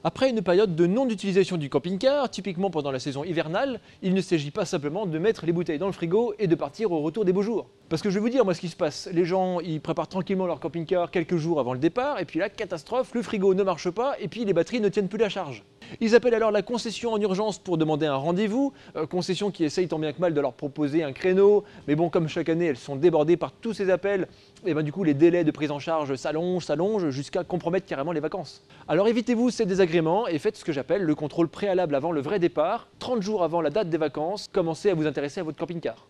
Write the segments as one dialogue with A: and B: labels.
A: Après une période de non-utilisation du camping-car, typiquement pendant la saison hivernale, il ne s'agit pas simplement de mettre les bouteilles dans le frigo et de partir au retour des beaux jours. Parce que je vais vous dire moi ce qui se passe, les gens ils préparent tranquillement leur camping-car quelques jours avant le départ et puis là, catastrophe, le frigo ne marche pas et puis les batteries ne tiennent plus la charge. Ils appellent alors la concession en urgence pour demander un rendez-vous, concession qui essaye tant bien que mal de leur proposer un créneau, mais bon comme chaque année elles sont débordées par tous ces appels, et ben du coup les délais de prise en charge s'allongent jusqu'à compromettre carrément les vacances. Alors évitez-vous ces désagréments et faites ce que j'appelle le contrôle préalable avant le vrai départ, 30 jours avant la date des vacances, commencez à vous intéresser à votre camping-car.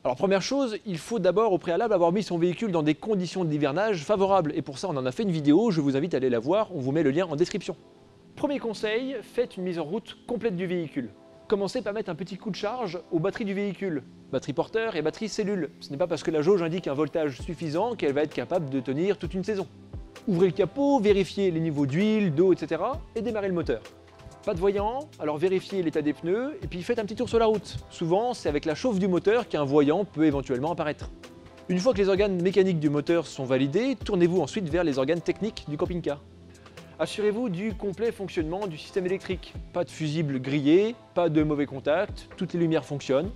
A: Alors première chose, il faut d'abord au préalable avoir mis son véhicule dans des conditions d'hivernage favorables et pour ça on en a fait une vidéo, je vous invite à aller la voir, on vous met le lien en description. Premier conseil, faites une mise en route complète du véhicule. Commencez par mettre un petit coup de charge aux batteries du véhicule, batterie porteur et batterie cellule. Ce n'est pas parce que la jauge indique un voltage suffisant qu'elle va être capable de tenir toute une saison. Ouvrez le capot, vérifiez les niveaux d'huile, d'eau, etc. et démarrez le moteur. Pas de voyant, alors vérifiez l'état des pneus et puis faites un petit tour sur la route. Souvent, c'est avec la chauffe du moteur qu'un voyant peut éventuellement apparaître. Une fois que les organes mécaniques du moteur sont validés, tournez-vous ensuite vers les organes techniques du camping-car. Assurez-vous du complet fonctionnement du système électrique. Pas de fusible grillé, pas de mauvais contact, toutes les lumières fonctionnent.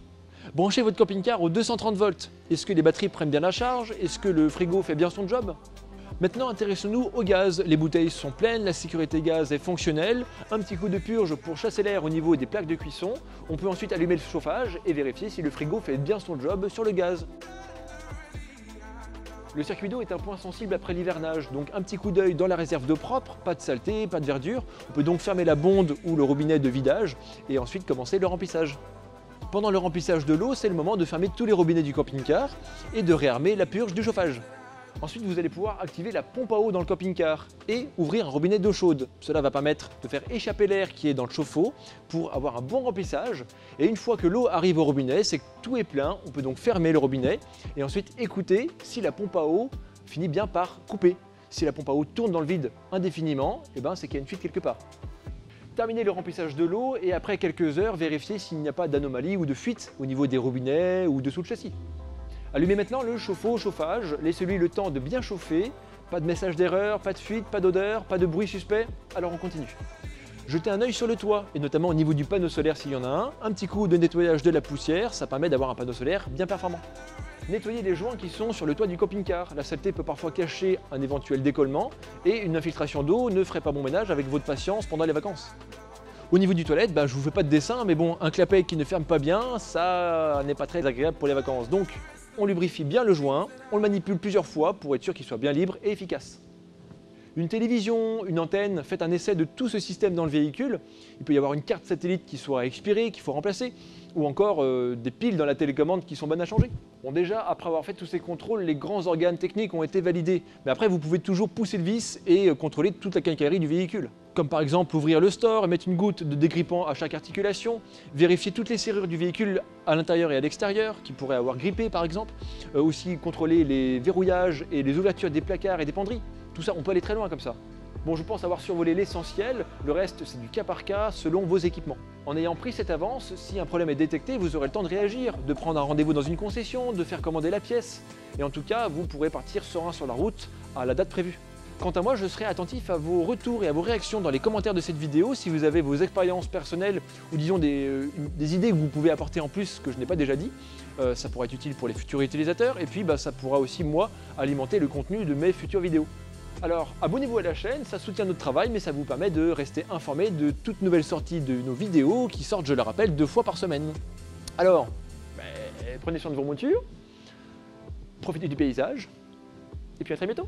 A: Branchez votre camping-car aux 230 volts. Est-ce que les batteries prennent bien la charge? Est-ce que le frigo fait bien son job? Maintenant, intéressons-nous au gaz. Les bouteilles sont pleines, la sécurité gaz est fonctionnelle. Un petit coup de purge pour chasser l'air au niveau des plaques de cuisson. On peut ensuite allumer le chauffage et vérifier si le frigo fait bien son job sur le gaz. Le circuit d'eau est un point sensible après l'hivernage, donc un petit coup d'œil dans la réserve d'eau propre, pas de saleté, pas de verdure. On peut donc fermer la bonde ou le robinet de vidage et ensuite commencer le remplissage. Pendant le remplissage de l'eau, c'est le moment de fermer tous les robinets du camping-car et de réarmer la purge du chauffage. Ensuite, vous allez pouvoir activer la pompe à eau dans le camping-car et ouvrir un robinet d'eau chaude. Cela va permettre de faire échapper l'air qui est dans le chauffe-eau pour avoir un bon remplissage. Et une fois que l'eau arrive au robinet, c'est que tout est plein. On peut donc fermer le robinet et ensuite écouter si la pompe à eau finit bien par couper. Si la pompe à eau tourne dans le vide indéfiniment, c'est qu'il y a une fuite quelque part. Terminez le remplissage de l'eau et après quelques heures, vérifiez s'il n'y a pas d'anomalie ou de fuite au niveau des robinets ou dessous le châssis. Allumez maintenant le chauffe-eau au chauffage, laissez-lui le temps de bien chauffer, pas de message d'erreur, pas de fuite, pas d'odeur, pas de bruit suspect, alors on continue. Jetez un œil sur le toit, et notamment au niveau du panneau solaire s'il y en a un petit coup de nettoyage de la poussière, ça permet d'avoir un panneau solaire bien performant. Nettoyez les joints qui sont sur le toit du camping-car, la saleté peut parfois cacher un éventuel décollement, et une infiltration d'eau ne ferait pas bon ménage avec votre patience pendant les vacances. Au niveau du toilette, je vous fais pas de dessin, mais bon, un clapet qui ne ferme pas bien, ça n'est pas très agréable pour les vacances. Donc, on lubrifie bien le joint, on le manipule plusieurs fois pour être sûr qu'il soit bien libre et efficace. Une télévision, une antenne, faites un essai de tout ce système dans le véhicule. Il peut y avoir une carte satellite qui soit expirée, qu'il faut remplacer, ou encore des piles dans la télécommande qui sont bonnes à changer. Bon déjà, après avoir fait tous ces contrôles, les grands organes techniques ont été validés. Mais après, vous pouvez toujours pousser le vis et contrôler toute la quincaillerie du véhicule. Comme par exemple ouvrir le store et mettre une goutte de dégrippant à chaque articulation, vérifier toutes les serrures du véhicule à l'intérieur et à l'extérieur, qui pourraient avoir grippé par exemple, aussi contrôler les verrouillages et les ouvertures des placards et des penderies. Tout ça, on peut aller très loin comme ça. Bon, je pense avoir survolé l'essentiel, le reste c'est du cas par cas selon vos équipements. En ayant pris cette avance, si un problème est détecté, vous aurez le temps de réagir, de prendre un rendez-vous dans une concession, de faire commander la pièce. Et en tout cas, vous pourrez partir serein sur la route à la date prévue. Quant à moi, je serai attentif à vos retours et à vos réactions dans les commentaires de cette vidéo. Si vous avez vos expériences personnelles ou disons des idées que vous pouvez apporter en plus que je n'ai pas déjà dit, ça pourra être utile pour les futurs utilisateurs et puis ça pourra aussi, moi, alimenter le contenu de mes futures vidéos. Alors, abonnez-vous à la chaîne, ça soutient notre travail, mais ça vous permet de rester informé de toutes nouvelles sorties de nos vidéos qui sortent, je le rappelle, 2 fois par semaine. Alors, prenez soin de vos montures, profitez du paysage, et puis à très bientôt.